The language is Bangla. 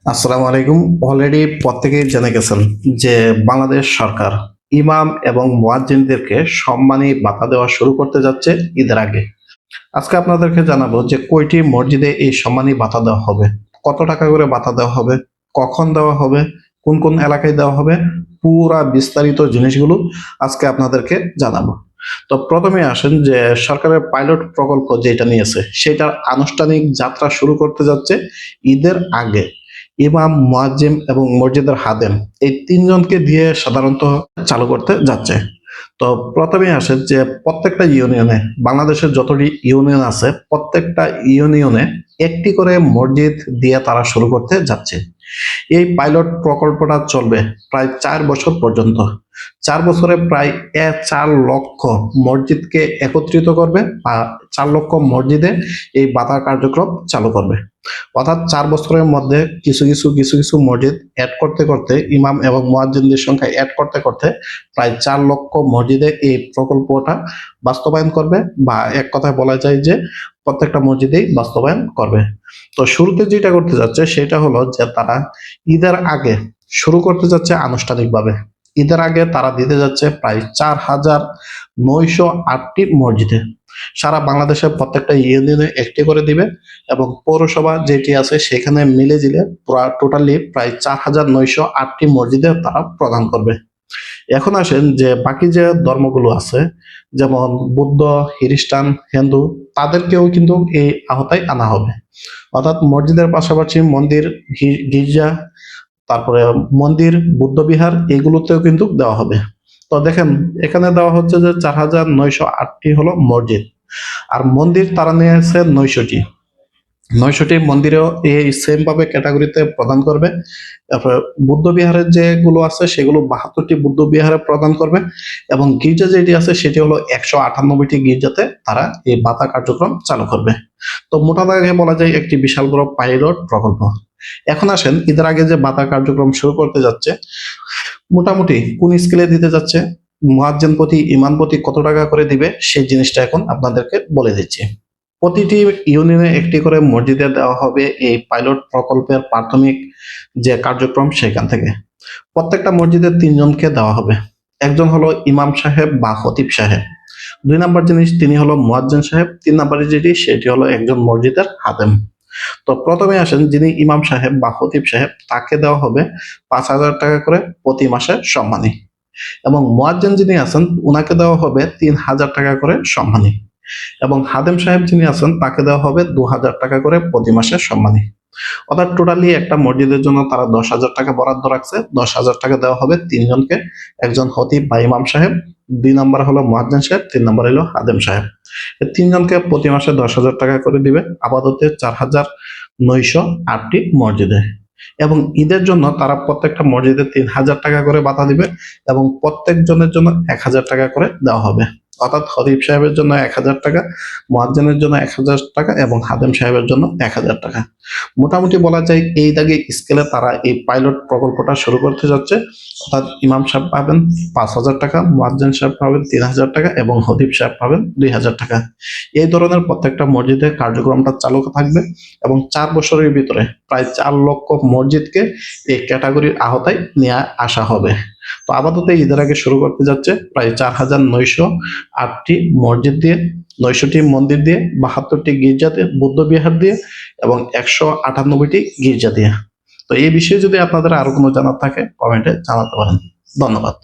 আসসালামু আলাইকুম। অলরেডি প্রত্যেকেই জেনে গেছেন যে বাংলাদেশ সরকার ইমাম এবং মুয়াজ্জিনদেরকে সম্মানী ভাতা দেওয়া শুরু করতে যাচ্ছে ঈদের আগে। আজকে আপনাদেরকে জানাবো যে কয়টি মসজিদে এই সম্মানী ভাতা দেওয়া হবে, কত টাকা করে ভাতা দেওয়া হবে, কখন দেওয়া হবে, কোন কোন এলাকায় দেওয়া হবে, পুরা বিস্তারিত জিনিসগুলো আজকে আপনাদেরকে জানাবো। তো প্রথমে আসেন যে সরকারের পাইলট প্রকল্প যেটা নিয়েছে সেটার আনুষ্ঠানিক যাত্রা শুরু করতে যাচ্ছে ঈদের আগে। ইমাম, মুয়াজ্জিম এবং মসজিদের হাদেম এই তিনজনকে দিয়ে সাধারণত চালু করতে যাচ্ছে। তো প্রথমে আসে যে প্রত্যেকটা ইউনিয়নে, বাংলাদেশের যতটি ইউনিয়ন আছে প্রত্যেকটা ইউনিয়নে একটি করে মসজিদ দিয়ে তারা শুরু করতে যাচ্ছে। এই পাইলট প্রকল্পটা চলবে প্রায় 4 বছর পর্যন্ত। 4 বছরে প্রায় 4 লক্ষ মসজিদকে একত্রিত করবে বা 4 লক্ষ মসজিদে এই বাধা কার্যক্রম চালু করবে। অর্থাৎ 4 বছরের মধ্যে কিছু কিছু মসজিদ অ্যাড করতে করতে, ইমাম এবং মুয়াজ্জিনদের সংখ্যা অ্যাড করতে করতে প্রায় 4 লক্ষ মসজিদে এই প্রকল্পটা বাস্তবায়ন করবে, বা এক কথায় বলা যায় যে প্রত্যেকটা মসজিদেই বাস্তবায়ন করবে। তো শুরুতে যেটা করতে যাচ্ছে সেটা হলো যে তারা ঈদের আগে শুরু করতে যাচ্ছে আনুষ্ঠানিকভাবে। ঈদের আগে তারা দিতে যাচ্ছে প্রায় 4,908টি মসজিদে। সারা বাংলাদেশের প্রত্যেকটা ইউনিয়নে একটি করে দিবে এবং পৌরসভা যেটি আছে সেখানে মিলে দিলে পুরা টোটালি প্রায় 4,908টি মসজিদে তারা প্রদান করবে। এখন আসেন যে বাকি যে ধর্মগুলো আছে, যেমন বুদ্ধ, খ্রিস্টান, হিন্দু, তাদেরকেও কিন্তু এই আওতায় আনা হবে। অর্থাৎ মসজিদের পাশাপাশি মন্দির, গির্জা, তারপরে মন্দির, বুদ্ধবিহার এগুলোতেও কিন্তু দেওয়া হবে। তো দেখেন এখানে দেওয়া হচ্ছে যে 4,908টি হলো মসজিদ, আর মন্দির তারা নিয়েছে 900টি। 900টি মন্দিরেও এই সেম ভাবে ক্যাটাগরিতে প্রদান করবে। তারপরে বুদ্ধ বিহারের যেগুলো আছে সেগুলো 72টি বুদ্ধ বিহারে প্রদান করবে, এবং গির্জা যেটি আছে সেটি হলো 198টি গির্জাতে তারা এই ভাতা কার্যক্রম চালু করবে। তো মোটা দাগে বলা যায় একটি বিশাল বড় পাইলট প্রকল্প। এখন আসেন ঈদের আগে যে ভাতা কার্যক্রম শুরু করতে যাচ্ছে, মোটামুটি কোন স্কেলে দিতে যাচ্ছে, মুয়াজ্জিন প্রতি, ইমাম প্রতি কত টাকা করে দিবে সেই জিনিসটা এখন আপনাদেরকে বলে দিচ্ছি। প্রতিটি ইউনিয়নে একটি করে মসজিদে দেওয়া হবে এই পাইলট প্রকল্পের প্রাথমিক যে কার্যক্রম সেখান থেকে। প্রত্যেকটা মসজিদে 3জনকে দেওয়া হবে। একজন হলো ইমাম সাহেব বা খতিব সাহেব। 2 নম্বর জিনিস তিনি হলো মুয়াজ্জিন সাহেব। 3 নম্বরে যেটি সেটি হলো একজন মসজিদের হাদেম। তো প্রথমে আসেন যিনি ইমাম সাহেব বা খতিব সাহেব, তাকে দেওয়া হবে 5,000 টাকা করে প্রতি মাসে সম্মানী, এবং মুয়াজ্জিন যিনি আছেন উনাকে দেওয়া হবে 3,000 টাকা করে সম্মানী, এবং হাদেম সাহেব যিনি আছেন তাকে দেওয়া হবে 2,000 টাকা করে প্রতি মাসে সম্মানী। অর্থাৎ টোটালি একটা মসজিদের জন্য তারা 10,000 টাকা বরাদ্দ রাখছে। 10,000 টাকা দেওয়া হবে 3জনকে, একজন খতিব বা ইমাম সাহেব, 2 নম্বর হলো মুয়াজ্জিন সাহেব, 3 নম্বর হলো হাদেম সাহেব। এই 3জনকে প্রতি মাসে 10,000 টাকা করে দিবে আপাতত 4,908টি মসজিদে। এবং ঈদের জন্য তারা প্রত্যেকটা মসজিদে 3,000 টাকা করে ভাতা দিবে, এবং প্রত্যেক জনের জন্য 1,000 টাকা করে দেওয়া হবে। অর্থাৎ খতিব সাহেবের জন্য 1,000 টাকা, মুয়াজ্জিনের জন্য 1,000 টাকা এবং হাদেম সাহেবের জন্য 1,000 টাকা। মোটামুটি বলা যায় এই দাগে স্কেলে তারা এই পাইলট প্রকল্পটা শুরু করতে যাচ্ছে। অর্থাৎ ইমাম সাহেব পাবেন 5,000 টাকা, মুয়াজ্জিন সাহেব পাবেন 3,000 টাকা এবং খতিব সাহেব পাবেন 2,000 টাকা। এই ধরনের প্রত্যেকটা মসজিদে কার্যক্রমটা চালু থাকবে, এবং 4 বছরের ভিতরে প্রায় 4 লক্ষ মসজিদকে এই ক্যাটাগরির আওতায় নিয়ে আসা হবে। তো আপাতত ঈদের আগে শুরু করতে যাচ্ছে প্রায় 4,908টি মসজিদ দিয়ে, 900টি মন্দির দিয়ে, 72টি গির্জা দিয়ে, বুদ্ধ বিহার দিয়ে, এবং 198টি গির্জা দিয়ে। তো এই বিষয়ে যদি আপনাদের আরো কোনো জানার থাকে কমেন্টে জানাতে পারেন। ধন্যবাদ।